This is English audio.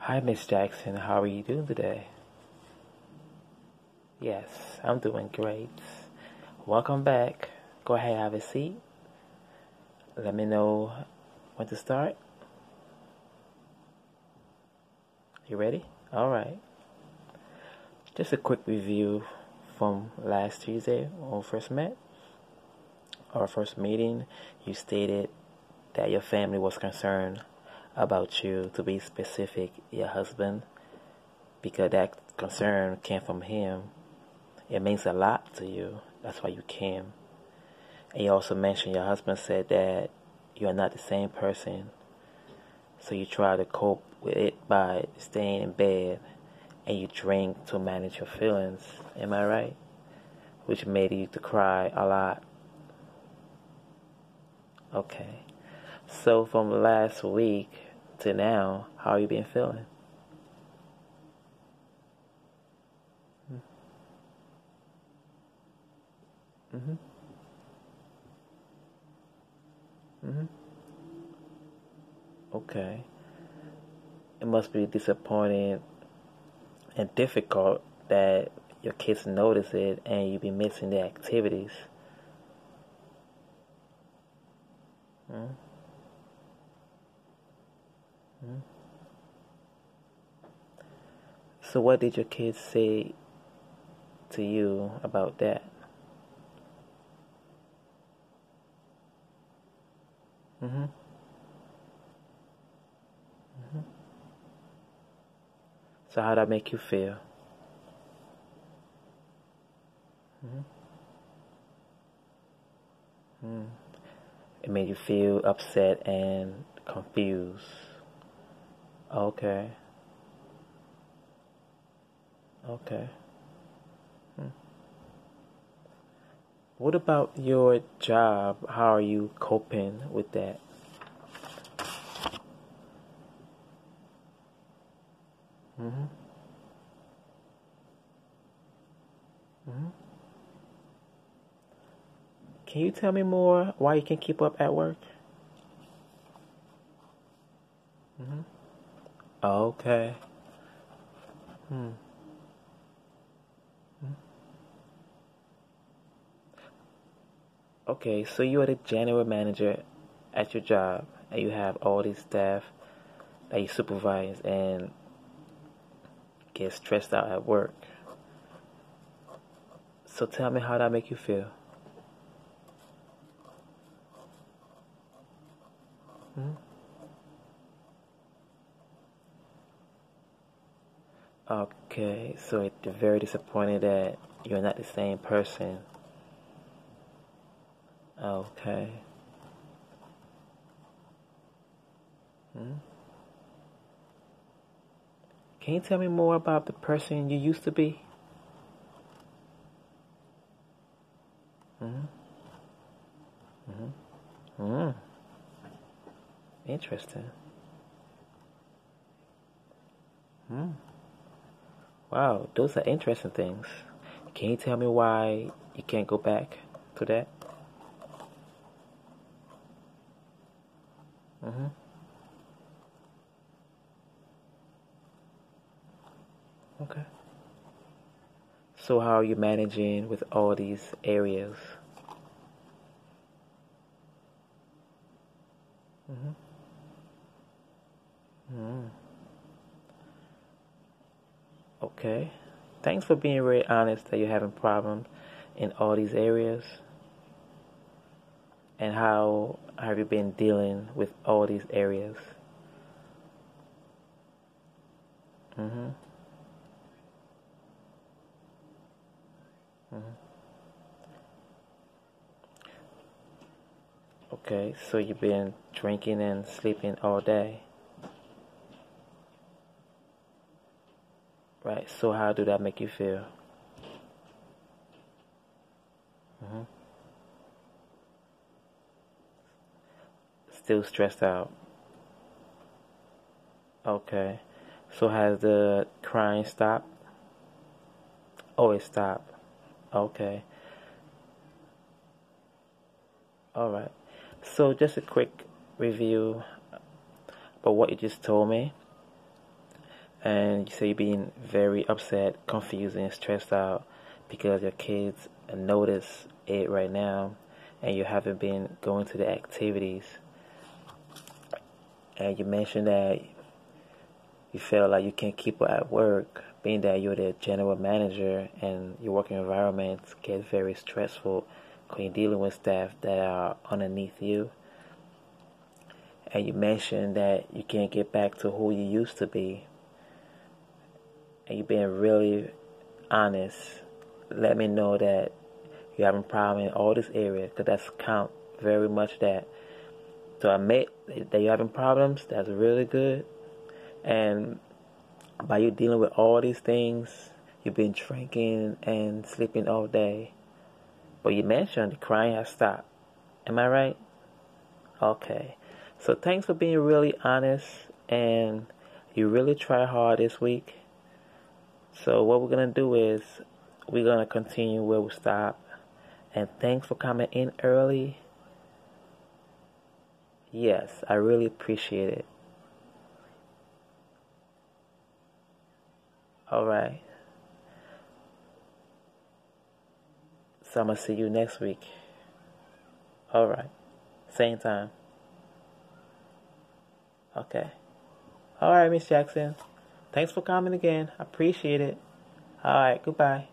Hi, Miss Jackson. How are you doing today? Yes, I'm doing great. Welcome back. Go ahead, have a seat. Let me know when to start. You ready? All right. Just a quick review from last Tuesday when we first met. Our first meeting, you stated that your family was concerned about you, to be specific, your husband, because that concern came from him. It means a lot to you. That's why you came. And you also mentioned your husband said that you are not the same person. So you try to cope with it by staying in bed and you drink to manage your feelings. Am I right? Which made you to cry a lot. Okay. So from last week to now, how you been feeling? Mhm. Mhm. Okay. It must be disappointing and difficult that your kids notice it and you be missing the activities. Mm. Mm. So what did your kids say to you about that? Mhm. Mhm. So how that make you feel? Mhm. Mm. It made you feel upset and confused. Okay. Okay. Mm. What about your job? How are you coping with that? Mhm. Mhm. Can you tell me more why you can keep up at work? Mhm. Okay. Hmm. Okay, so you are the general manager at your job, and you have all these staff that you supervise and get stressed out at work. So tell me how that make you feel. Hmm. Okay, so it's very disappointed that you're not the same person. Okay. Hmm. Can you tell me more about the person you used to be? Hmm. Hmm. Hmm. Interesting. Hmm. Wow, those are interesting things. Can you tell me why you can't go back to that? Hmm. Okay. So how are you managing with all these areas? Hmm. Mm. Okay. Thanks for being very honest that you're having problems in all these areas. And how have you been dealing with all these areas? Hmm. Hmm. Okay, so you've been drinking and sleeping all day, right? So how do that make you feel? Hmm. Still stressed out. Okay. So has the crying stopped? Oh, it stopped. Okay. All right. So just a quick review about what you just told me. And you say you're being very upset, confused, and stressed out because your kids notice it right now, and you haven't been going to the activities. And you mentioned that you feel like you can't keep up at work, being that you're the general manager and your working environment gets very stressful when you're dealing with staff that are underneath you. And you mentioned that you can't get back to who you used to be. And you're being really honest. Let me know that you're having a problem in all this area, because that's count very much that. To admit that you're having problems, that's really good. And by you dealing with all these things, you've been drinking and sleeping all day. But you mentioned the crying has stopped. Am I right? Okay. So thanks for being really honest, and you really try hard this week. So what we're going to do is we're going to continue where we stop. And thanks for coming in early. Yes, I really appreciate it. Alright. So I'm going to see you next week. Alright. Same time. Okay. Alright, Miss Jackson. Thanks for coming again. I appreciate it. Alright, goodbye.